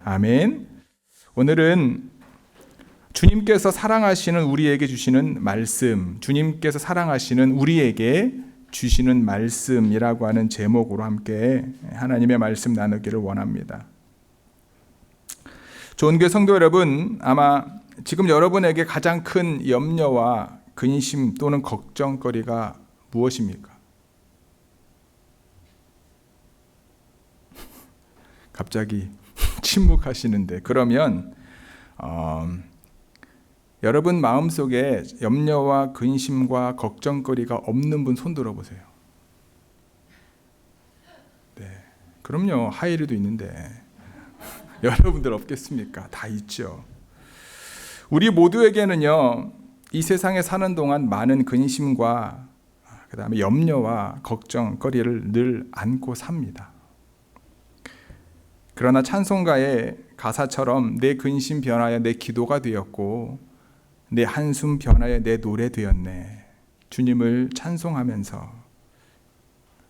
아멘. 오늘은 주님께서 사랑하시는 우리에게 주시는 말씀, 주님께서 사랑하시는 우리에게 주시는 말씀이라고 하는 제목으로 함께 하나님의 말씀 나누기를 원합니다. 좋은 교회 성도 여러분, 아마 지금 여러분에게 가장 큰 염려와 근심 또는 걱정거리가 무엇입니까? 갑자기 침묵하시는데, 그러면 여러분 마음속에 염려와 근심과 걱정거리가 없는 분 손 들어보세요. 네, 그럼요. 하이리도 있는데 여러분들 없겠습니까? 다 있죠. 우리 모두에게는요, 이 세상에 사는 동안 많은 근심과 그 다음에 염려와 걱정거리를 늘 안고 삽니다. 그러나 찬송가의 가사처럼 내 근심 변하여 내 기도가 되었고 내 한숨 변하여 내 노래 되었네. 주님을 찬송하면서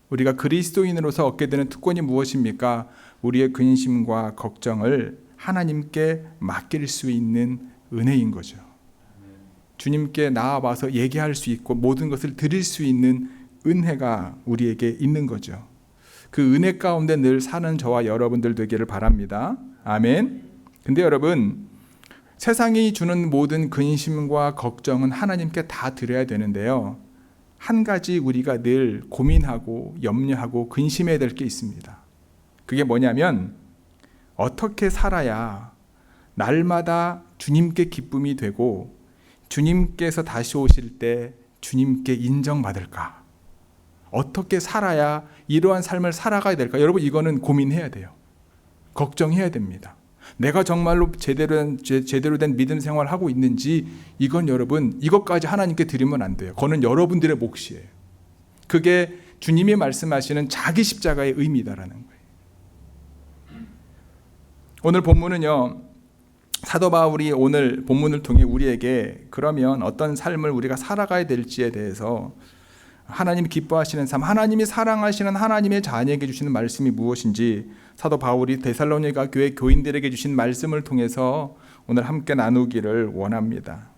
우리가 그리스도인으로서 얻게 되는 특권이 무엇입니까? 우리의 근심과 걱정을 하나님께 맡길 수 있는 은혜인 거죠. 주님께 나아와서 얘기할 수 있고 모든 것을 드릴 수 있는 은혜가 우리에게 있는 거죠. 그 은혜 가운데 늘 사는 저와 여러분들 되기를 바랍니다. 아멘. 근데 여러분, 세상이 주는 모든 근심과 걱정은 하나님께 다 드려야 되는데요, 한 가지 우리가 늘 고민하고 염려하고 근심해야 될 게 있습니다. 그게 뭐냐면, 어떻게 살아야 날마다 주님께 기쁨이 되고 주님께서 다시 오실 때 주님께 인정받을까? 어떻게 살아야 이러한 삶을 살아가야 될까? 여러분, 이거는 고민해야 돼요. 걱정해야 됩니다. 내가 정말로 제대로 된 믿음 생활을 하고 있는지, 이건 여러분, 이것까지 하나님께 드리면 안 돼요. 그거는 여러분들의 몫이에요. 그게 주님이 말씀하시는 자기 십자가의 의미다라는 거예요. 오늘 본문은요, 사도 바울이 오늘 본문을 통해 우리에게 그러면 어떤 삶을 우리가 살아가야 될지에 대해서, 하나님이 기뻐하시는 삶, 하나님이 사랑하시는 하나님의 자녀에게 주시는 말씀이 무엇인지 사도 바울이 데살로니가 교회 교인들에게 주신 말씀을 통해서 오늘 함께 나누기를 원합니다.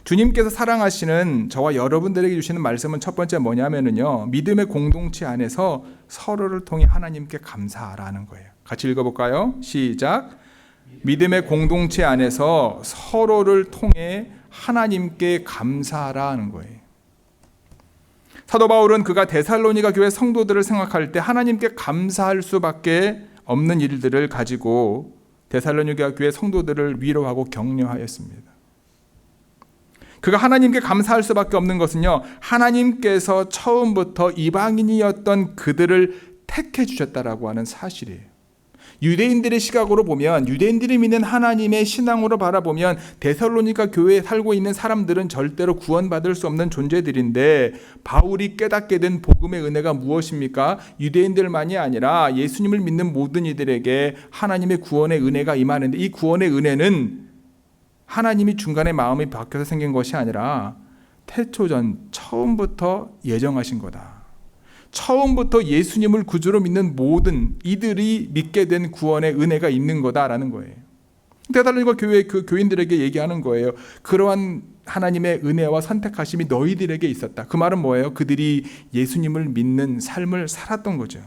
주님께서 사랑하시는 저와 여러분들에게 주시는 말씀은 첫 번째 뭐냐면요, 믿음의 공동체 안에서 서로를 통해 하나님께 감사하라는 거예요. 같이 읽어볼까요? 시작. 믿음의 공동체 안에서 서로를 통해 하나님께 감사하라는 거예요. 사도 바울은 그가 데살로니가 교회 성도들을 생각할 때 하나님께 감사할 수밖에 없는 일들을 가지고 데살로니가 교회 성도들을 위로하고 격려하였습니다. 그가 하나님께 감사할 수밖에 없는 것은요, 하나님께서 처음부터 이방인이었던 그들을 택해 주셨다라고 하는 사실이에요. 유대인들의 시각으로 보면, 유대인들이 믿는 하나님의 신앙으로 바라보면 데살로니가 교회에 살고 있는 사람들은 절대로 구원받을 수 없는 존재들인데, 바울이 깨닫게 된 복음의 은혜가 무엇입니까? 유대인들만이 아니라 예수님을 믿는 모든 이들에게 하나님의 구원의 은혜가 임하는데, 이 구원의 은혜는 하나님이 중간에 마음이 바뀌어서 생긴 것이 아니라 태초전 처음부터 예정하신 거다. 처음부터 예수님을 구주로 믿는 모든 이들이 믿게 된 구원의 은혜가 있는 거다라는 거예요. 데살로니가 교회 그 교인들에게 얘기하는 거예요. 그러한 하나님의 은혜와 선택하심이 너희들에게 있었다. 그 말은 뭐예요? 그들이 예수님을 믿는 삶을 살았던 거죠.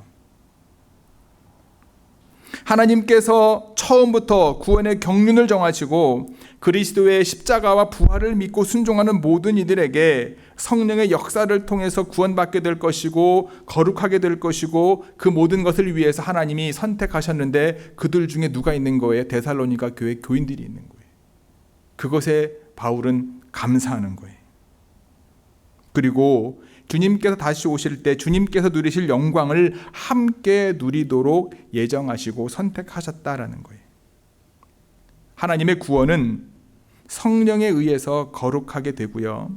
하나님께서 처음부터 구원의 경륜을 정하시고 그리스도의 십자가와 부활을 믿고 순종하는 모든 이들에게 성령의 역사를 통해서 구원받게 될 것이고 거룩하게 될 것이고, 그 모든 것을 위해서 하나님이 선택하셨는데 그들 중에 누가 있는 거예요? 데살로니가 교회 교인들이 있는 거예요. 그것에 바울은 감사하는 거예요. 그리고 주님께서 다시 오실 때 주님께서 누리실 영광을 함께 누리도록 예정하시고 선택하셨다라는 거예요. 하나님의 구원은 성령에 의해서 거룩하게 되고요,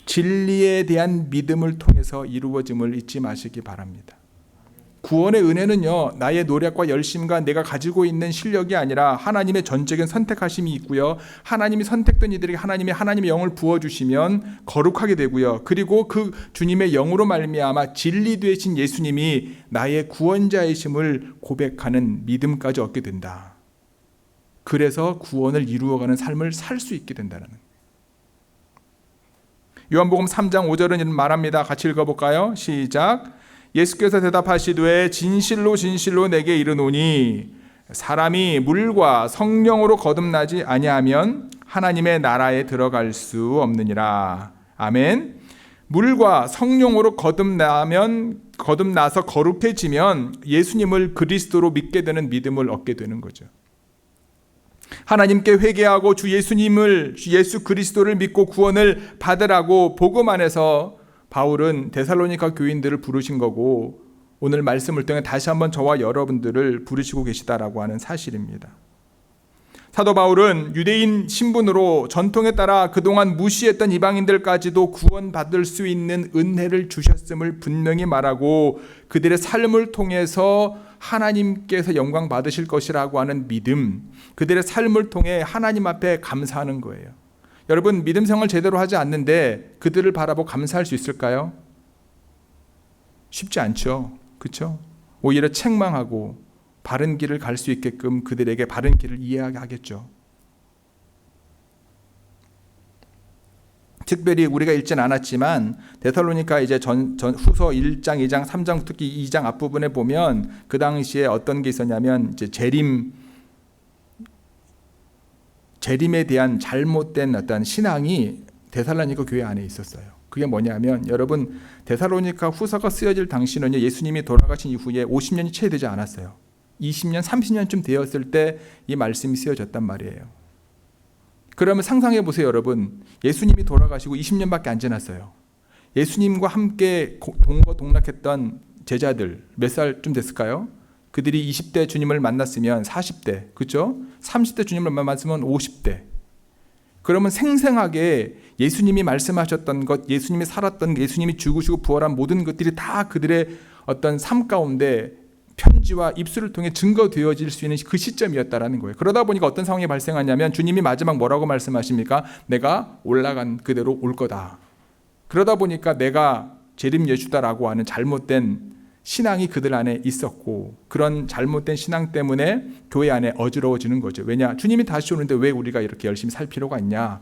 진리에 대한 믿음을 통해서 이루어짐을 잊지 마시기 바랍니다. 구원의 은혜는요, 나의 노력과 열심과 내가 가지고 있는 실력이 아니라 하나님의 전적인 선택하심이 있고요, 하나님이 선택된 이들에게 하나님의 영을 부어주시면 거룩하게 되고요, 그리고 그 주님의 영으로 말미암아 진리 되신 예수님이 나의 구원자이심을 고백하는 믿음까지 얻게 된다. 그래서 구원을 이루어가는 삶을 살 수 있게 된다는 거예요. 요한복음 3장 5절은 이런 말합니다. 같이 읽어볼까요? 시작. 예수께서 대답하시되 진실로 진실로 내게 이르노니 사람이 물과 성령으로 거듭나지 아니하면 하나님의 나라에 들어갈 수 없느니라. 아멘. 물과 성령으로 거듭나서 거룩해지면 예수님을 그리스도로 믿게 되는 믿음을 얻게 되는 거죠. 하나님께 회개하고 예수 그리스도를 믿고 구원을 받으라고 복음 안에서 바울은 데살로니가 교인들을 부르신 거고, 오늘 말씀을 통해 다시 한번 저와 여러분들을 부르시고 계시다라고 하는 사실입니다. 사도 바울은 유대인 신분으로 전통에 따라 그동안 무시했던 이방인들까지도 구원받을 수 있는 은혜를 주셨음을 분명히 말하고, 그들의 삶을 통해서 하나님께서 영광 받으실 것이라고 하는 믿음, 그들의 삶을 통해 하나님 앞에 감사하는 거예요. 여러분, 믿음 생활 제대로 하지 않는데 그들을 바라보고 감사할 수 있을까요? 쉽지 않죠. 그렇죠? 오히려 책망하고 바른 길을 갈 수 있게끔 그들에게 바른 길을 이해하게 하겠죠. 특별히 우리가 읽진 않았지만 데살로니가 이제 후서 1장, 2장, 3장, 특히 2장 앞부분에 보면 그 당시에 어떤 게 있었냐면 이제 재림에 대한 잘못된 어떤 신앙이 데살로니가 교회 안에 있었어요. 그게 뭐냐면, 여러분, 데살로니가 후서가 쓰여질 당시는요, 예수님이 돌아가신 이후에 50년이 채 되지 않았어요. 20년, 30년쯤 되었을 때 이 말씀이 쓰여졌단 말이에요. 그러면 상상해 보세요, 여러분. 예수님이 돌아가시고 20년밖에 안 지났어요. 예수님과 함께 동거동락했던 제자들 몇 살쯤 됐을까요? 그들이 20대 주님을 만났으면 40대, 그렇죠? 30대 주님을 만났으면 50대. 그러면 생생하게 예수님이 말씀하셨던 것, 예수님이 살았던, 예수님이 죽으시고 부활한 모든 것들이 다 그들의 어떤 삶 가운데 편지와 입술을 통해 증거되어질 수 있는 그 시점이었다라는 거예요. 그러다 보니까 어떤 상황이 발생하냐면, 주님이 마지막 뭐라고 말씀하십니까? 내가 올라간 그대로 올 거다. 그러다 보니까 내가 재림 예수다라고 하는 잘못된 신앙이 그들 안에 있었고, 그런 잘못된 신앙 때문에 교회 안에 어지러워지는 거죠. 왜냐? 주님이 다시 오는데 왜 우리가 이렇게 열심히 살 필요가 있냐?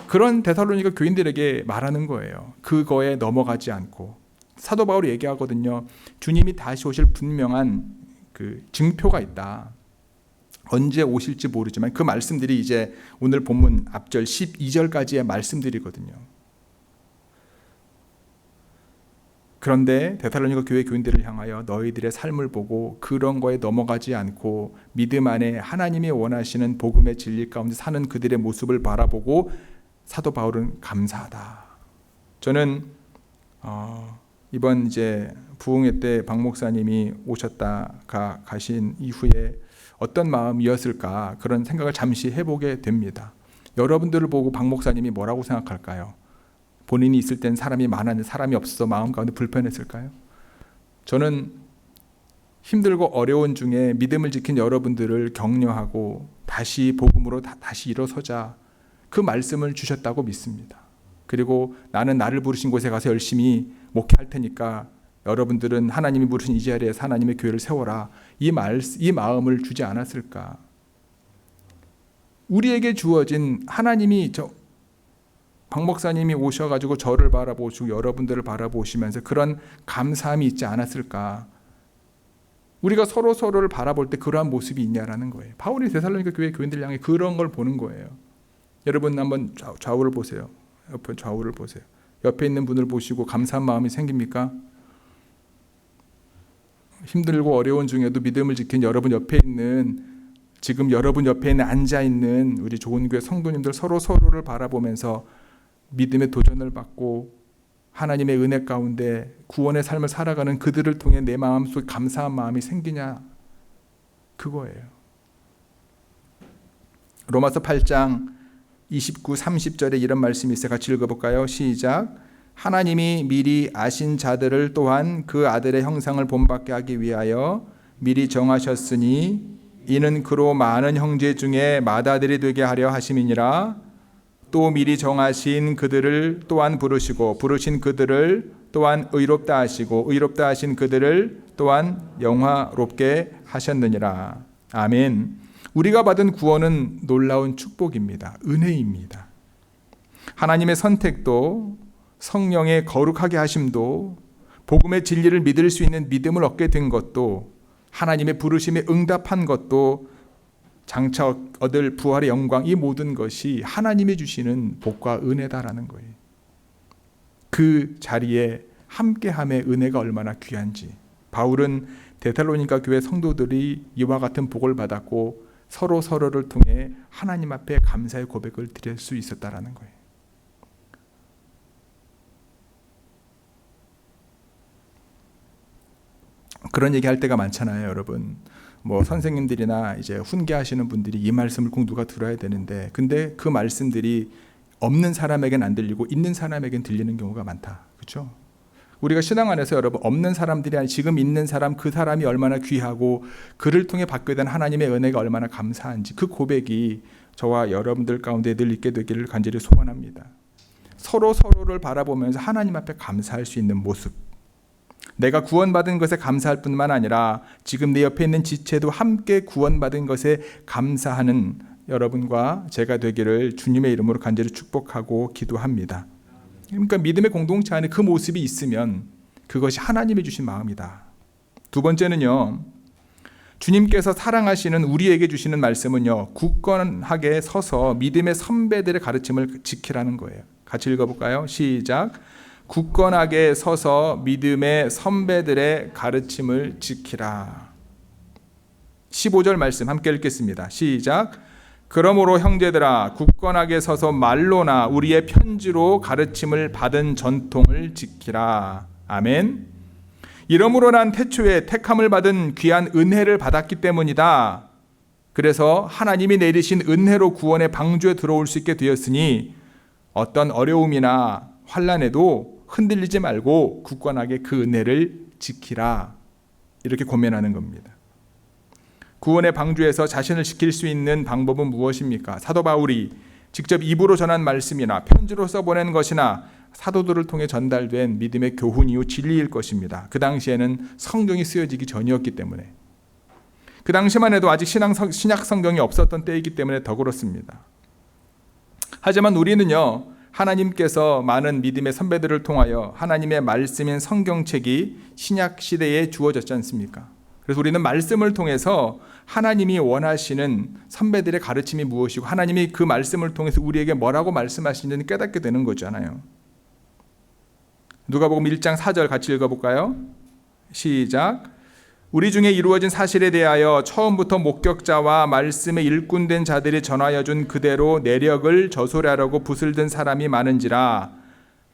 그런 데살로니가 교인들에게 말하는 거예요. 그거에 넘어가지 않고. 사도 바울이 얘기하거든요. 주님이 다시 오실 분명한 그 증표가 있다. 언제 오실지 모르지만 그 말씀들이 이제 오늘 본문 앞절 12절까지의 말씀들이거든요. 그런데 데살로니가 교회 교인들을 향하여 너희들의 삶을 보고 그런 거에 넘어가지 않고 믿음 안에 하나님이 원하시는 복음의 진리 가운데 사는 그들의 모습을 바라보고 사도 바울은 감사하다. 저는 이번 이제 부흥회 때 박 목사님이 오셨다가 가신 이후에 어떤 마음이었을까, 그런 생각을 잠시 해보게 됩니다. 여러분들을 보고 박 목사님이 뭐라고 생각할까요? 본인이 있을 땐 사람이 많았는데 사람이 없어서 마음 가운데 불편했을까요? 저는 힘들고 어려운 중에 믿음을 지킨 여러분들을 격려하고 다시 복음으로 다시 일어서자, 그 말씀을 주셨다고 믿습니다. 그리고 나는 나를 부르신 곳에 가서 열심히 목회할 테니까 여러분들은 하나님이 부르신 이 자리에서 하나님의 교회를 세워라, 이 마음을 주지 않았을까? 우리에게 주어진, 하나님이 박 목사님이 오셔가지고 저를 바라보시고 여러분들을 바라보시면서 그런 감사함이 있지 않았을까? 우리가 서로를 바라볼 때 그러한 모습이 있냐라는 거예요. 바울이 데살로니가 교회 교인들 향해 그런 걸 보는 거예요. 여러분 한번 좌우를 보세요. 옆에 좌우를 보세요. 옆에 있는 분을 보시고 감사한 마음이 생깁니까? 힘들고 어려운 중에도 믿음을 지킨 여러분 옆에 있는, 지금 여러분 옆에 있는 앉아있는 우리 좋은 교회 성도님들 서로를 바라보면서 믿음의 도전을 받고 하나님의 은혜 가운데 구원의 삶을 살아가는 그들을 통해 내 마음속에 감사한 마음이 생기냐, 그거예요. 로마서 8장 29, 30절에 이런 말씀이 있어요. 같이 읽어볼까요? 시작. 하나님이 미리 아신 자들을 또한 그 아들의 형상을 본받게 하기 위하여 미리 정하셨으니 이는 그로 많은 형제 중에 맏아들이 되게 하려 하심이니라. 또 미리 정하신 그들을 또한 부르시고 부르신 그들을 또한 의롭다 하시고 의롭다 하신 그들을 또한 영화롭게 하셨느니라. 아멘. 우리가 받은 구원은 놀라운 축복입니다. 은혜입니다. 하나님의 선택도 성령의 거룩하게 하심도 복음의 진리를 믿을 수 있는 믿음을 얻게 된 것도 하나님의 부르심에 응답한 것도 장차 얻을 부활의 영광, 이 모든 것이 하나님이 주시는 복과 은혜다라는 거예요. 그 자리에 함께함의 은혜가 얼마나 귀한지 바울은 데살로니가 교회 성도들이 이와 같은 복을 받았고 서로를 통해 하나님 앞에 감사의 고백을 드릴 수 있었다라는 거예요. 그런 얘기할 때가 많잖아요, 여러분. 뭐 선생님들이나 이제 훈계하시는 분들이 이 말씀을 꼭 누가 들어야 되는데, 근데 그 말씀들이 없는 사람에겐 안 들리고 있는 사람에겐 들리는 경우가 많다. 그렇죠? 우리가 신앙 안에서 여러분 없는 사람들이 아니 지금 있는 사람, 그 사람이 얼마나 귀하고 그를 통해 받게 된 하나님의 은혜가 얼마나 감사한지 그 고백이 저와 여러분들 가운데 늘 있게 되기를 간절히 소원합니다. 서로를 바라보면서 하나님 앞에 감사할 수 있는 모습, 내가 구원받은 것에 감사할 뿐만 아니라 지금 내 옆에 있는 지체도 함께 구원받은 것에 감사하는 여러분과 제가 되기를 주님의 이름으로 간절히 축복하고 기도합니다. 그러니까 믿음의 공동체 안에 그 모습이 있으면 그것이 하나님이 주신 마음이다. 두 번째는요, 주님께서 사랑하시는 우리에게 주시는 말씀은요, 굳건하게 서서 믿음의 선배들의 가르침을 지키라는 거예요. 같이 읽어볼까요? 시작. 굳건하게 서서 믿음의 선배들의 가르침을 지키라. 15절 말씀 함께 읽겠습니다. 시작. 그러므로 형제들아 굳건하게 서서 말로나 우리의 편지로 가르침을 받은 전통을 지키라. 아멘. 이러므로 난 태초에 택함을 받은 귀한 은혜를 받았기 때문이다. 그래서 하나님이 내리신 은혜로 구원의 방주에 들어올 수 있게 되었으니 어떤 어려움이나 환난에도 흔들리지 말고 굳건하게 그 은혜를 지키라. 이렇게 권면하는 겁니다. 구원의 방주에서 자신을 지킬 수 있는 방법은 무엇입니까? 사도 바울이 직접 입으로 전한 말씀이나 편지로 써보낸 것이나 사도들을 통해 전달된 믿음의 교훈 이후 진리일 것입니다. 그 당시에는 성경이 쓰여지기 전이었기 때문에, 그 당시만 해도 아직 신약 성경이 없었던 때이기 때문에 더 그렇습니다. 하지만 우리는요, 하나님께서 많은 믿음의 선배들을 통하여 하나님의 말씀인 성경책이 신약 시대에 주어졌지 않습니까? 그래서 우리는 말씀을 통해서 하나님이 원하시는 선배들의 가르침이 무엇이고 하나님이 그 말씀을 통해서 우리에게 뭐라고 말씀하시는지 깨닫게 되는 거잖아요. 누가복음 1장 4절 같이 읽어볼까요? 시작. 우리 중에 이루어진 사실에 대하여 처음부터 목격자와 말씀에 일꾼된 자들이 전하여 준 그대로 내력을 저술하려고 붓을 든 사람이 많은지라.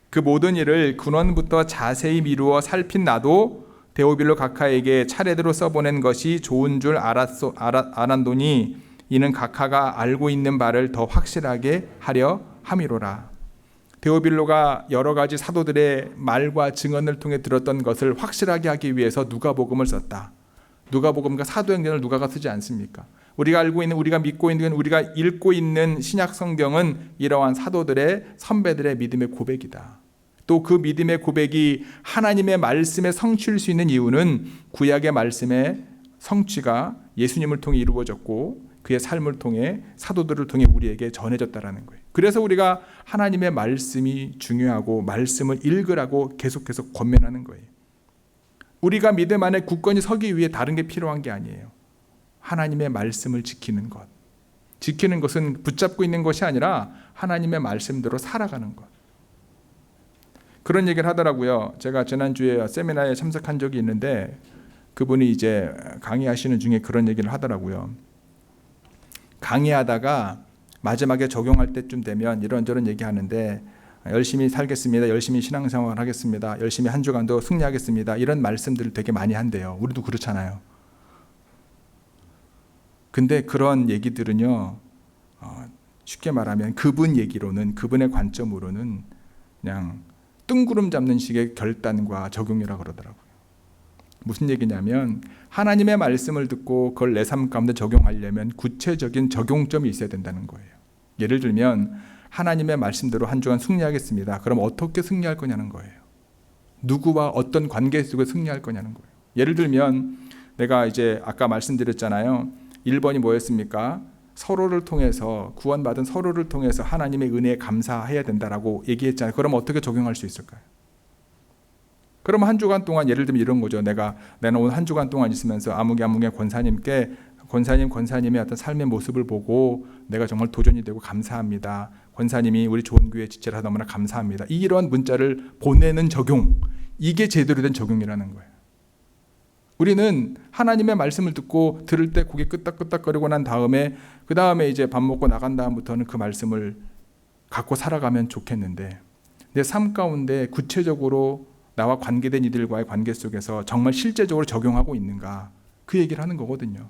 그 모든 일을 근원부터 자세히 미루어 살핀 나도 데오빌로 각하에게 차례대로 써보낸 것이 좋은 줄 알았노니 이는 각하가 알고 있는 바를 더 확실하게 하려 함이로라. 데오빌로가 여러 가지 사도들의 말과 증언을 통해 들었던 것을 확실하게 하기 위해서 누가복음을 썼다. 누가복음과 사도행전을 누가가 쓰지 않습니까? 우리가 알고 있는, 우리가 믿고 있는, 우리가 읽고 있는 신약 성경은 이러한 사도들의 선배들의 믿음의 고백이다. 또 그 믿음의 고백이 하나님의 말씀에 성취일 수 있는 이유는 구약의 말씀의 성취가 예수님을 통해 이루어졌고 그의 삶을 통해 사도들을 통해 우리에게 전해졌다라는 거예요. 그래서 우리가 하나님의 말씀이 중요하고 말씀을 읽으라고 계속해서 권면하는 거예요. 우리가 믿음 안에 굳건히 서기 위해 다른 게 필요한 게 아니에요. 하나님의 말씀을 지키는 것. 지키는 것은 붙잡고 있는 것이 아니라 하나님의 말씀대로 살아가는 것. 그런 얘기를 하더라고요. 제가 지난주에 세미나에 참석한 적이 있는데 그분이 이제 강의하시는 중에 그런 얘기를 하더라고요. 강의하다가 마지막에 적용할 때쯤 되면 이런저런 얘기하는데 열심히 살겠습니다. 열심히 신앙생활 하겠습니다. 열심히 한 주간도 승리하겠습니다. 이런 말씀들을 되게 많이 한대요. 우리도 그렇잖아요. 근데 그런 얘기들은요, 쉽게 말하면 그분 얘기로는, 그분의 관점으로는 그냥 뜬구름 잡는 식의 결단과 적용이라고 그러더라고요. 무슨 얘기냐면 하나님의 말씀을 듣고 그걸 내 삶 가운데 적용하려면 구체적인 적용점이 있어야 된다는 거예요. 예를 들면 하나님의 말씀대로 한 주간 승리하겠습니다. 그럼 어떻게 승리할 거냐는 거예요. 누구와 어떤 관계 속에 승리할 거냐는 거예요. 예를 들면 내가 이제 아까 말씀드렸잖아요. 1번이 뭐였습니까? 서로를 통해서 구원받은 서로를 통해서 하나님의 은혜에 감사해야 된다라고 얘기했잖아요. 그럼 어떻게 적용할 수 있을까요? 그럼 한 주간 동안 예를 들면 이런 거죠. 내가 오늘 한 주간 동안 있으면서 아무개 권사님께 권사님의 어떤 삶의 모습을 보고 내가 정말 도전이 되고 감사합니다. 권사님이 우리 좋은 교회 지체라 너무나 감사합니다. 이런 문자를 보내는 적용, 이게 제대로 된 적용이라는 거예요. 우리는 하나님의 말씀을 듣고 들을 때 고개 끄덕끄덕거리고 난 다음에 그 다음에 이제 밥 먹고 나간 다음부터는 그 말씀을 갖고 살아가면 좋겠는데 내 삶 가운데 구체적으로 나와 관계된 이들과의 관계 속에서 정말 실제적으로 적용하고 있는가, 그 얘기를 하는 거거든요.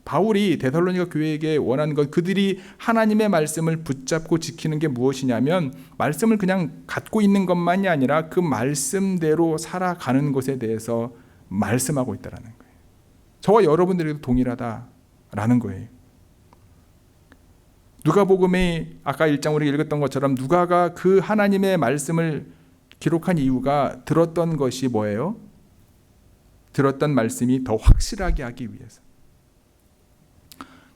바울이 데살로니가 교회에게 원하는 것, 그들이 하나님의 말씀을 붙잡고 지키는 게 무엇이냐면 말씀을 그냥 갖고 있는 것만이 아니라 그 말씀대로 살아가는 것에 대해서 말씀하고 있다는 거예요. 저와 여러분들에게도 동일하다라는 거예요. 누가복음의 아까 1장 우리가 읽었던 것처럼 누가가 그 하나님의 말씀을 기록한 이유가 들었던 것이 뭐예요? 들었던 말씀이 더 확실하게 하기 위해서.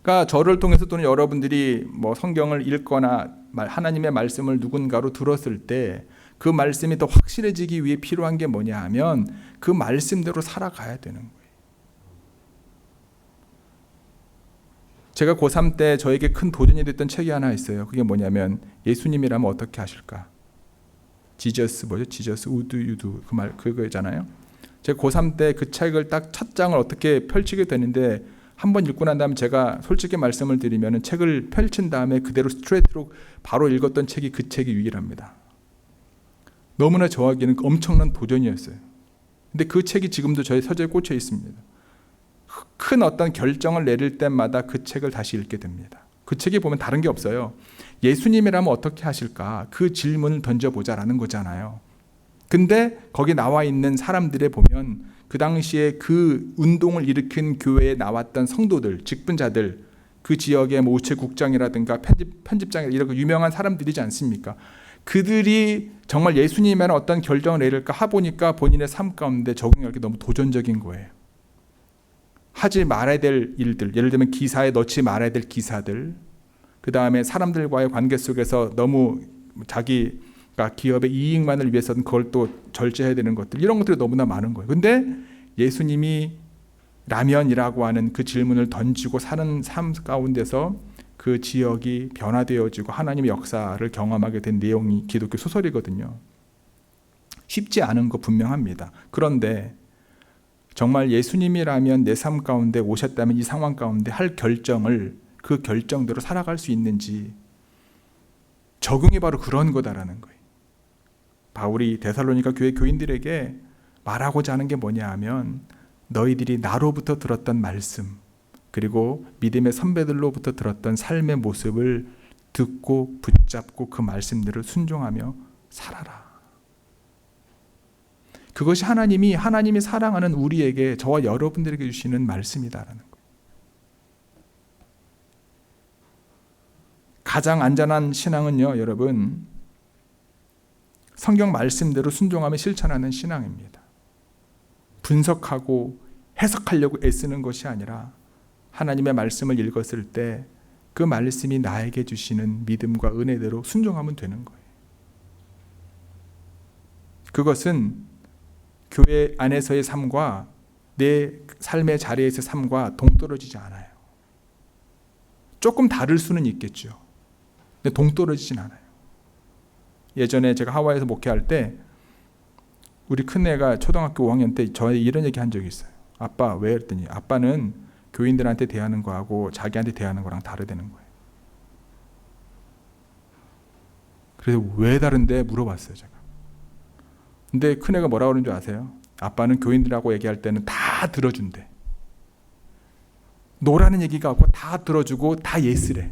그러니까 저를 통해서 또는 여러분들이 뭐 성경을 읽거나 하나님의 말씀을 누군가로 들었을 때 그 말씀이 더 확실해지기 위해 필요한 게 뭐냐 하면 그 말씀대로 살아가야 되는 거예요. 제가 고3 때 저에게 큰 도전이 됐던 책이 하나 있어요. 그게 뭐냐면 예수님이라면 어떻게 하실까? 지저스 우드 유두 그 말 그거잖아요. 제가 고3 때 그 책을 딱 첫 장을 어떻게 펼치게 되는데 한번 읽고 난 다음에 제가 솔직히 말씀을 드리면 책을 펼친 다음에 그대로 스트레이트로 바로 읽었던 책이 그 책이 유일합니다. 너무나 저에게는 엄청난 도전이었어요. 근데 그 책이 지금도 저의 서재에 꽂혀 있습니다. 큰 어떤 결정을 내릴 때마다 그 책을 다시 읽게 됩니다. 그 책에 보면 다른 게 없어요. 예수님이라면 어떻게 하실까? 그 질문을 던져보자라는 거잖아요. 근데 거기 나와 있는 사람들에 보면 그 당시에 그 운동을 일으킨 교회에 나왔던 성도들, 직분자들, 그 지역의 뭐 우체국장이라든가 편집장 이런 유명한 사람들이지 않습니까? 그들이 정말 예수님에는 어떤 결정을 내릴까 해보니까 본인의 삶 가운데 적용하기 너무 도전적인 거예요. 하지 말아야 될 일들, 예를 들면 기사에 넣지 말아야 될 기사들, 그 다음에 사람들과의 관계 속에서 너무 자기가 기업의 이익만을 위해서는 그걸 또 절제해야 되는 것들, 이런 것들이 너무나 많은 거예요. 근데 예수님이 라면이라고 하는 그 질문을 던지고 사는 삶 가운데서 그 지역이 변화되어지고 하나님의 역사를 경험하게 된 내용이 기독교 소설이거든요. 쉽지 않은 거 분명합니다. 그런데 정말 예수님이라면 내 삶 가운데 오셨다면 이 상황 가운데 할 결정을 그 결정대로 살아갈 수 있는지, 적용이 바로 그런 거다라는 거예요. 바울이 데살로니가 교회 교인들에게 말하고자 하는 게 뭐냐 하면 너희들이 나로부터 들었던 말씀, 그리고 믿음의 선배들로부터 들었던 삶의 모습을 듣고 붙잡고 그 말씀들을 순종하며 살아라. 그것이 하나님이 사랑하는 우리에게, 저와 여러분들에게 주시는 말씀이다라는 거예요. 가장 안전한 신앙은요, 여러분, 성경 말씀대로 순종하며 실천하는 신앙입니다. 분석하고 해석하려고 애쓰는 것이 아니라 하나님의 말씀을 읽었을 때 그 말씀이 나에게 주시는 믿음과 은혜대로 순종하면 되는 거예요. 그것은 교회 안에서의 삶과 내 삶의 자리에서의 삶과 동떨어지지 않아요. 조금 다를 수는 있겠죠. 근데 동떨어지진 않아요. 예전에 제가 하와이에서 목회할 때 우리 큰애가 초등학교 5학년 때 저한테 이런 얘기 한 적이 있어요. 아빠 왜? 그랬더니 아빠는 교인들한테 대하는 거하고 자기한테 대하는 거랑 다르다는 거예요. 그래서 왜 다른데 물어봤어요, 제가. 근데 큰애가 뭐라고 그러는 줄 아세요? 아빠는 교인들하고 얘기할 때는 다 들어준대. 노라는 얘기가 없고 다 들어주고 다 예스래.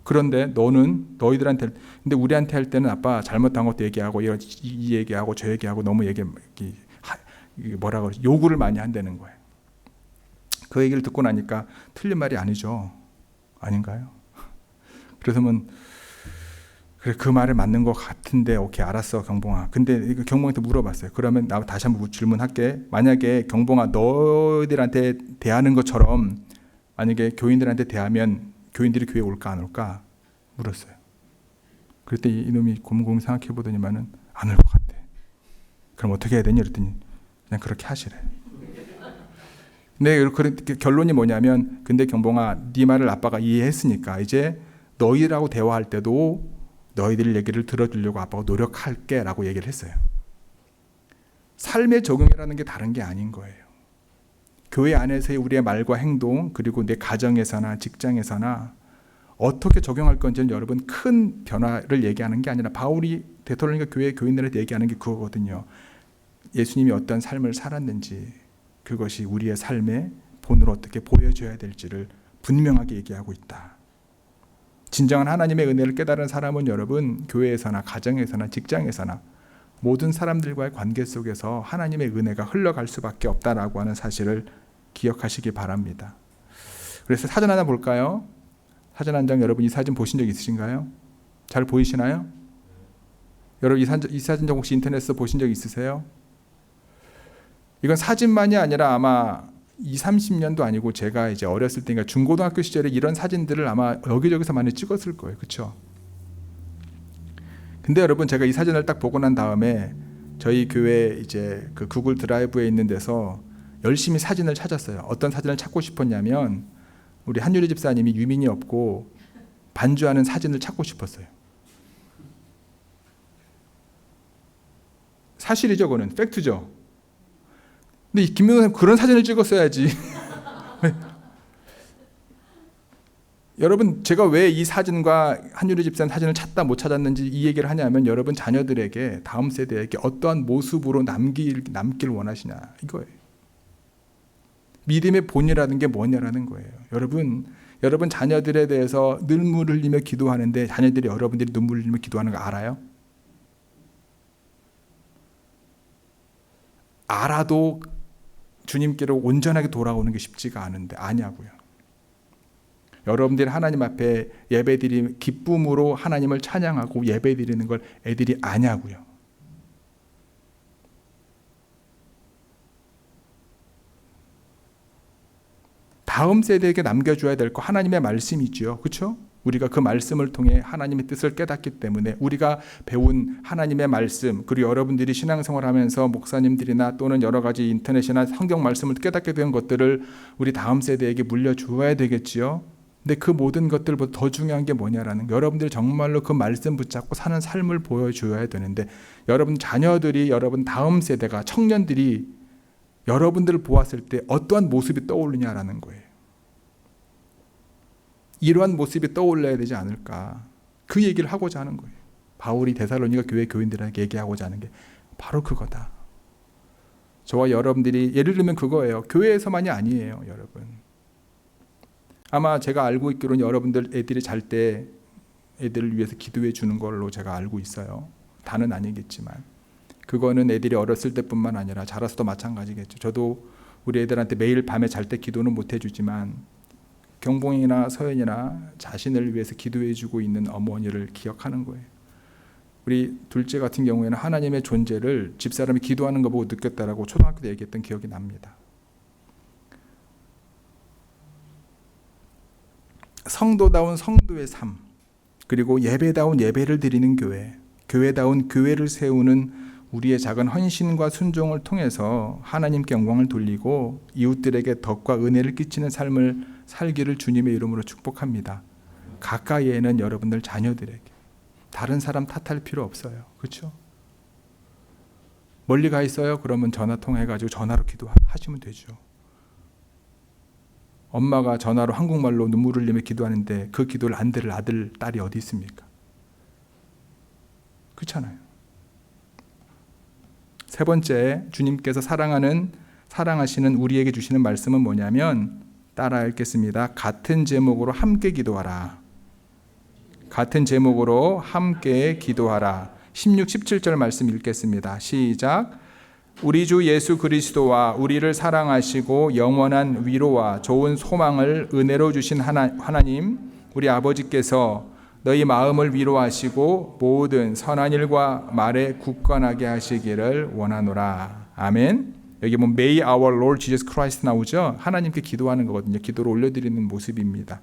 그런데 너희들한테, 근데 우리한테 할 때는 아빠 잘못한 것도 얘기하고 이 얘기하고 저 얘기하고 너무 뭐라 그러지, 요구를 많이 한다는 거예요. 그 얘기를 듣고 나니까 틀린 말이 아니죠. 아닌가요? 그래서 그래, 그 말을 맞는 것 같은데, 오케이, 알았어, 경봉아. 근데 경봉한테 물어봤어요. 그러면 나 다시 한번 질문할게. 만약에 경봉아, 너희들한테 대하는 것처럼 만약에 교인들한테 대하면 교인들이 교회에 올까 안 올까? 물었어요. 그랬더니 이놈이 곰곰이 생각해 보더니만은 안 올 것 같아. 그럼 어떻게 해야 되니? 그랬더니 그냥 그렇게 하시래. 근데 결론이 뭐냐면, 근데 경봉아, 네 말을 아빠가 이해했으니까 이제 너희라고 대화할 때도 너희들 얘기를 들어주려고 아빠가 노력할게 라고 얘기를 했어요. 삶의 적용이라는 게 다른 게 아닌 거예요. 교회 안에서의 우리의 말과 행동, 그리고 내 가정에서나 직장에서나 어떻게 적용할 건지는 여러분 큰 변화를 얘기하는 게 아니라, 바울이 데살로니가 교회 교인들한테 얘기하는 게 그거거든요. 예수님이 어떤 삶을 살았는지, 그것이 우리의 삶의 본으로 어떻게 보여줘야 될지를 분명하게 얘기하고 있다. 진정한 하나님의 은혜를 깨달은 사람은 여러분, 교회에서나 가정에서나 직장에서나 모든 사람들과의 관계 속에서 하나님의 은혜가 흘러갈 수밖에 없다라고 하는 사실을 기억하시기 바랍니다. 그래서 사진 하나 볼까요? 사진 한 장, 여러분 이 사진 보신 적 있으신가요? 잘 보이시나요? 여러분 이 사진 혹시 인터넷에서 보신 적 있으세요? 이건 사진만이 아니라 아마 20, 30년도 아니고 제가 이제 어렸을 때, 그러니까 중고등학교 시절에 이런 사진들을 아마 여기저기서 많이 찍었을 거예요. 그렇죠? 근데 여러분, 제가 이 사진을 딱 보고 난 다음에 저희 교회 이제 그 구글 드라이브에 있는 데서 열심히 사진을 찾았어요. 어떤 사진을 찾고 싶었냐면, 우리 한유리 집사님이 유민이 없고 반주하는 사진을 찾고 싶었어요. 사실이죠, 그거는 팩트죠. 근데 김민호 선생님 그런 사진을 찍었어야지. 여러분, 제가 왜 이 사진과 한유리 집사님 사진을 찾다 못 찾았는지 이 얘기를 하냐면, 여러분 자녀들에게, 다음 세대에게 어떠한 모습으로 남길 원하시냐 이거예요. 믿음의 본이라는 게 뭐냐라는 거예요. 여러분 자녀들에 대해서 눈물 흘리며 기도하는데, 자녀들이 여러분들이 눈물 흘리며 기도하는 거 알아요? 알아도 주님께로 온전하게 돌아오는 게 쉽지가 않은데 아냐고요. 여러분들이 하나님 앞에 예배드리는 기쁨으로 하나님을 찬양하고 예배드리는 걸 애들이 아냐고요. 다음 세대에게 남겨줘야 될 거 하나님의 말씀이죠. 그렇죠? 우리가 그 말씀을 통해 하나님의 뜻을 깨닫기 때문에, 우리가 배운 하나님의 말씀, 그리고 여러분들이 신앙생활하면서 목사님들이나 또는 여러 가지 인터넷이나 성경 말씀을 깨닫게 된 것들을 우리 다음 세대에게 물려주어야 되겠지요. 근데 그 모든 것들보다 더 중요한 게 뭐냐라는 거, 여러분들이 정말로 그 말씀 붙잡고 사는 삶을 보여줘야 되는데, 여러분 자녀들이, 여러분 다음 세대가, 청년들이 여러분들을 보았을 때 어떠한 모습이 떠오르냐라는 거예요. 이러한 모습이 떠올라야 되지 않을까, 그 얘기를 하고자 하는 거예요. 바울이 데살로니가 교회 교인들에게 얘기하고자 하는 게 바로 그거다. 저와 여러분들이, 예를 들면 그거예요. 교회에서만이 아니에요, 여러분. 아마 제가 알고 있기로는 여러분들 애들이 잘 때 애들을 위해서 기도해 주는 걸로 제가 알고 있어요. 다는 아니겠지만 그거는 애들이 어렸을 때뿐만 아니라 자라서도 마찬가지겠죠. 저도 우리 애들한테 매일 밤에 잘 때 기도는 못 해주지만 경봉이나 서연이나 자신을 위해서 기도해 주고 있는 어머니를 기억하는 거예요. 우리 둘째 같은 경우에는 하나님의 존재를 집사람이 기도하는 거 보고 느꼈다라고 초등학교 때 얘기했던 기억이 납니다. 성도다운 성도의 삶, 그리고 예배다운 예배를 드리는 교회, 교회다운 교회를 세우는 우리의 작은 헌신과 순종을 통해서 하나님께 영광을 돌리고 이웃들에게 덕과 은혜를 끼치는 삶을 살기를 주님의 이름으로 축복합니다. 가까이에는 여러분들 자녀들에게, 다른 사람 탓할 필요 없어요. 그렇죠? 멀리 가 있어요? 그러면 전화 통화해가지고 전화로 기도하시면 되죠. 엄마가 전화로 한국말로 눈물을 흘리며 기도하는데 그 기도를 안 들을 아들, 딸이 어디 있습니까? 그렇잖아요. 세 번째, 주님께서 사랑하시는 우리에게 주시는 말씀은 뭐냐면, 따라 읽겠습니다. 같은 제목으로 함께 기도하라. 같은 제목으로 함께 기도하라. 16, 17절 말씀 읽겠습니다. 시작. 우리 주 예수 그리스도와 우리를 사랑하시고 영원한 위로와 좋은 소망을 은혜로 주신 하나님 우리 아버지께서 너희 마음을 위로하시고 모든 선한 일과 말에 굳건하게 하시기를 원하노라. 아멘. 여기 보면 May our Lord Jesus Christ 나오죠. 하나님께 기도하는 거거든요. 기도를 올려드리는 모습입니다.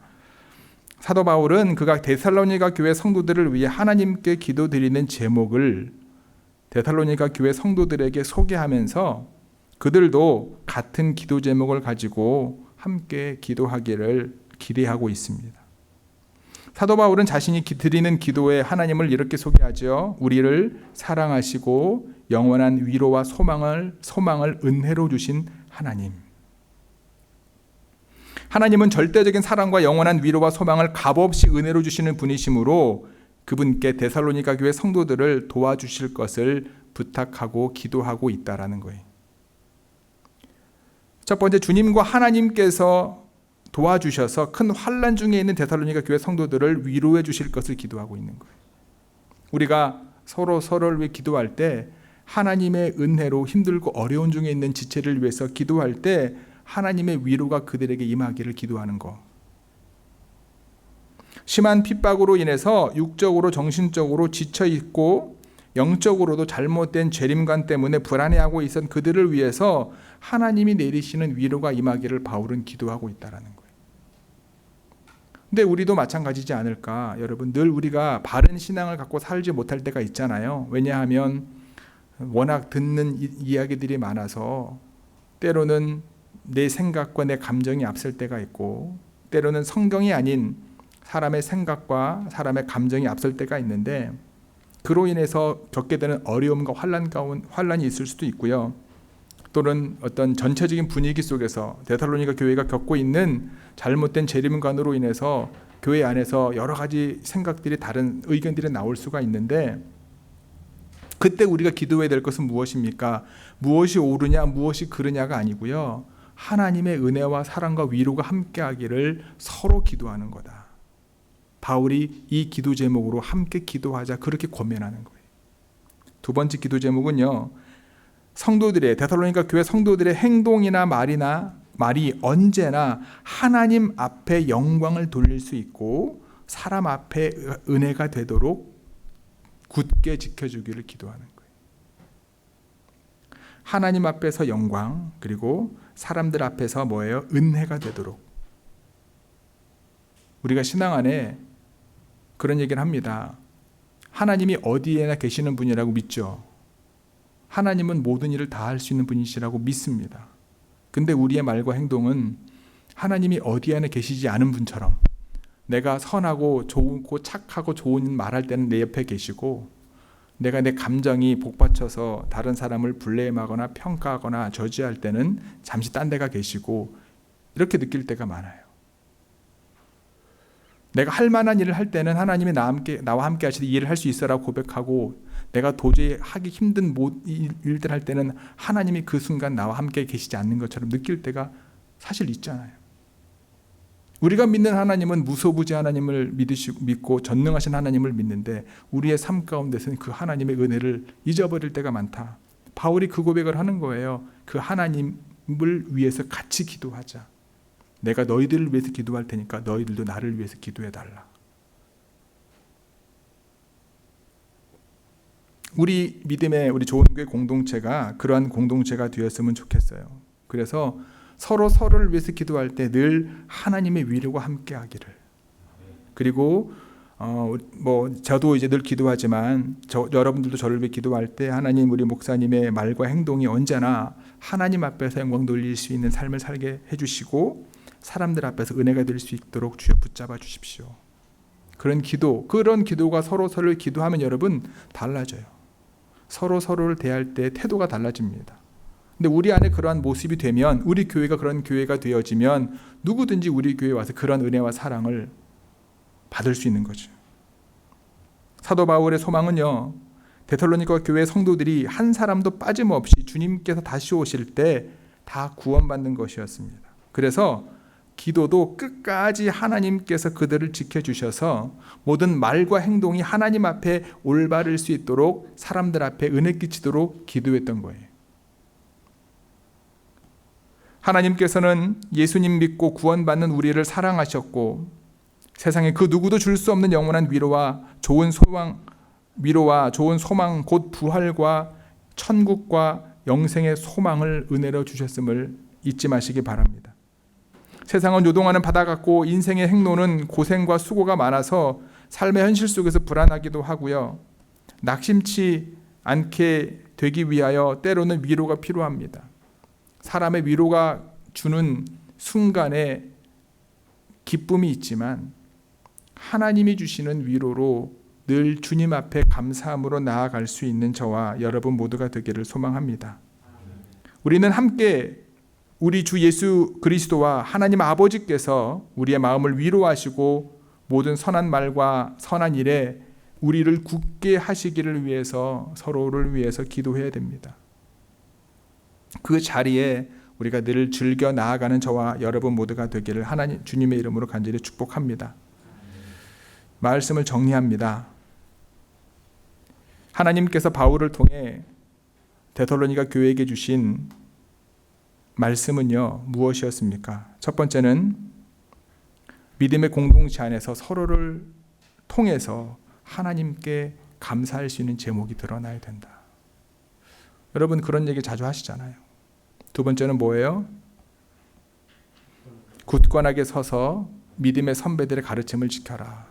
사도 바울은 그가 데살로니가 교회 성도들을 위해 하나님께 기도드리는 제목을 데살로니가 교회 성도들에게 소개하면서 그들도 같은 기도 제목을 가지고 함께 기도하기를 기대하고 있습니다. 사도 바울은 자신이 드리는 기도에 하나님을 이렇게 소개하죠. 우리를 사랑하시고 영원한 위로와 소망을 은혜로 주신 하나님. 하나님은 절대적인 사랑과 영원한 위로와 소망을 값없이 은혜로 주시는 분이시므로 그분께 데살로니가 교회 성도들을 도와주실 것을 부탁하고 기도하고 있다라는 거예요. 첫 번째, 주님과 하나님께서 도와주셔서 큰 환난 중에 있는 데살로니가 교회 성도들을 위로해 주실 것을 기도하고 있는 거예요. 우리가 서로를 위해 기도할 때 하나님의 은혜로 힘들고 어려운 중에 있는 지체를 위해서 기도할 때 하나님의 위로가 그들에게 임하기를 기도하는 것. 심한 핍박으로 인해서 육적으로 정신적으로 지쳐있고 영적으로도 잘못된 죄림관 때문에 불안해하고 있었던 그들을 위해서 하나님이 내리시는 위로가 임하기를 바울은 기도하고 있다는 거예요. 근데 우리도 마찬가지지 않을까? 여러분, 늘 우리가 바른 신앙을 갖고 살지 못할 때가 있잖아요. 왜냐하면 워낙 듣는 이야기들이 많아서 때로는 내 생각과 내 감정이 앞설 때가 있고 때로는 성경이 아닌 사람의 생각과 사람의 감정이 앞설 때가 있는데 그로 인해서 겪게 되는 어려움과 환란이 있을 수도 있고요. 또는 어떤 전체적인 분위기 속에서 데살로니가 교회가 겪고 있는 잘못된 재림관으로 인해서 교회 안에서 여러 가지 생각들이 다른 의견들이 나올 수가 있는데 그때 우리가 기도해야 될 것은 무엇입니까? 무엇이 옳으냐 무엇이 그르냐가 아니고요. 하나님의 은혜와 사랑과 위로가 함께하기를 서로 기도하는 거다. 바울이 이 기도 제목으로 함께 기도하자 그렇게 권면하는 거예요. 두 번째 기도 제목은요. 데살로니가 교회 성도들의 행동이나 말이 언제나 하나님 앞에 영광을 돌릴 수 있고 사람 앞에 은혜가 되도록 굳게 지켜주기를 기도하는 거예요. 하나님 앞에서 영광 그리고 사람들 앞에서 뭐예요? 은혜가 되도록. 우리가 신앙 안에 그런 얘기를 합니다. 하나님이 어디에나 계시는 분이라고 믿죠. 하나님은 모든 일을 다 할 수 있는 분이시라고 믿습니다. 근데 우리의 말과 행동은 하나님이 어디에나 계시지 않은 분처럼 내가 선하고 좋고 착하고 좋은 일 말할 때는 내 옆에 계시고 내가 내 감정이 복받쳐서 다른 사람을 블레임하거나 평가하거나 저지할 때는 잠시 딴 데가 계시고 이렇게 느낄 때가 많아요. 내가 할 만한 일을 할 때는 하나님이 나와 함께 하시되 이 일을 할 수 있어라고 고백하고 내가 도저히 하기 힘든 일들 할 때는 하나님이 그 순간 나와 함께 계시지 않는 것처럼 느낄 때가 사실 있잖아요. 우리가 믿는 하나님은 무소부지 하나님을 믿고 전능하신 하나님을 믿는데 우리의 삶 가운데서는 그 하나님의 은혜를 잊어버릴 때가 많다. 바울이 그 고백을 하는 거예요. 그 하나님을 위해서 같이 기도하자. 내가 너희들을 위해서 기도할 테니까 너희들도 나를 위해서 기도해달라. 우리 믿음의 우리 좋은 교회 공동체가 그러한 공동체가 되었으면 좋겠어요. 그래서 서로를 위해서 기도할 때 늘 하나님의 위로가 함께하기를. 그리고 저도 이제 늘 기도하지만 여러분들도 저를 위해 기도할 때 하나님 우리 목사님의 말과 행동이 언제나 하나님 앞에서 영광 돌릴 수 있는 삶을 살게 해주시고 사람들 앞에서 은혜가 될 수 있도록 주여 붙잡아 주십시오. 그런 기도가 서로를 기도하면 여러분 달라져요. 서로를 대할 때 태도가 달라집니다. 근데 우리 안에 그러한 모습이 되면 우리 교회가 그런 교회가 되어지면 누구든지 우리 교회에 와서 그런 은혜와 사랑을 받을 수 있는 거죠. 사도 바울의 소망은요. 데살로니가 교회 성도들이 한 사람도 빠짐없이 주님께서 다시 오실 때 다 구원받는 것이었습니다. 그래서 기도도 끝까지 하나님께서 그들을 지켜주셔서 모든 말과 행동이 하나님 앞에 올바를 수 있도록 사람들 앞에 은혜 끼치도록 기도했던 거예요. 하나님께서는 예수님 믿고 구원받는 우리를 사랑하셨고 세상에 그 누구도 줄 수 없는 영원한 위로와 좋은 소망 곧 부활과 천국과 영생의 소망을 은혜로 주셨음을 잊지 마시기 바랍니다. 세상은 요동하는 바다 같고 인생의 행로는 고생과 수고가 많아서 삶의 현실 속에서 불안하기도 하고요. 낙심치 않게 되기 위하여 때로는 위로가 필요합니다. 사람의 위로가 주는 순간에 기쁨이 있지만 하나님이 주시는 위로로 늘 주님 앞에 감사함으로 나아갈 수 있는 저와 여러분 모두가 되기를 소망합니다. 우리는 함께 우리 주 예수 그리스도와 하나님 아버지께서 우리의 마음을 위로하시고 모든 선한 말과 선한 일에 우리를 굳게 하시기를 위해서 서로를 위해서 기도해야 됩니다. 그 자리에 우리가 늘 즐겨 나아가는 저와 여러분 모두가 되기를 하나님 주님의 이름으로 간절히 축복합니다. 말씀을 정리합니다. 하나님께서 바울을 통해 데살로니가 교회에게 주신 말씀은요, 무엇이었습니까? 첫 번째는 믿음의 공동체 안에서 서로를 통해서 하나님께 감사할 수 있는 제목이 드러나야 된다. 여러분 그런 얘기 자주 하시잖아요. 두 번째는 뭐예요? 굳건하게 서서 믿음의 선배들의 가르침을 지켜라.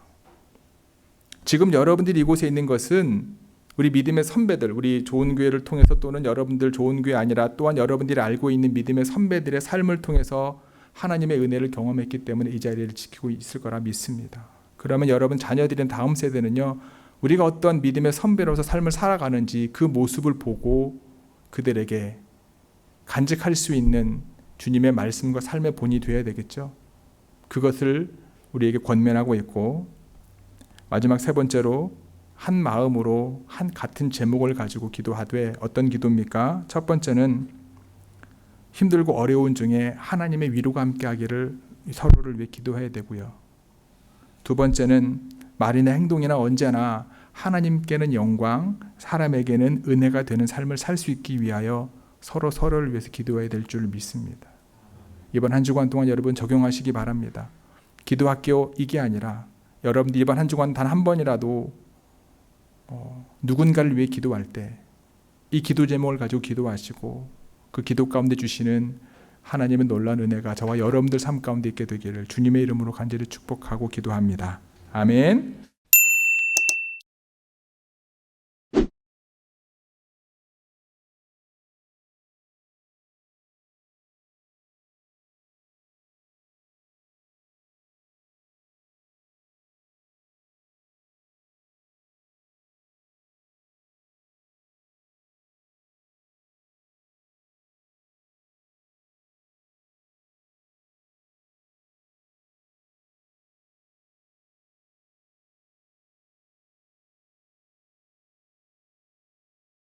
지금 여러분들이 이곳에 있는 것은 우리 믿음의 선배들, 우리 좋은 교회를 통해서 또는 여러분들 좋은 교회 아니라 또한 여러분들이 알고 있는 믿음의 선배들의 삶을 통해서 하나님의 은혜를 경험했기 때문에 이 자리를 지키고 있을 거라 믿습니다. 그러면 여러분 자녀들인 다음 세대는요, 우리가 어떤 믿음의 선배로서 삶을 살아가는지 그 모습을 보고 그들에게 간직할 수 있는 주님의 말씀과 삶의 본이 되어야 되겠죠. 그것을 우리에게 권면하고 있고, 마지막 세 번째로 한 마음으로 한 같은 제목을 가지고 기도하되, 어떤 기도입니까? 첫 번째는 힘들고 어려운 중에 하나님의 위로가 함께하기를 서로를 위해 기도해야 되고요. 두 번째는 말이나 행동이나 언제나 하나님께는 영광, 사람에게는 은혜가 되는 삶을 살 수 있기 위하여 서로를 위해서 기도해야 될 줄 믿습니다. 이번 한 주간 동안 여러분 적용하시기 바랍니다. 기도학교 이게 아니라 여러분들 이번 한 주간 단 한 번이라도 누군가를 위해 기도할 때 이 기도 제목을 가지고 기도하시고 그 기도 가운데 주시는 하나님의 놀라운 은혜가 저와 여러분들 삶 가운데 있게 되기를 주님의 이름으로 간절히 축복하고 기도합니다. 아멘.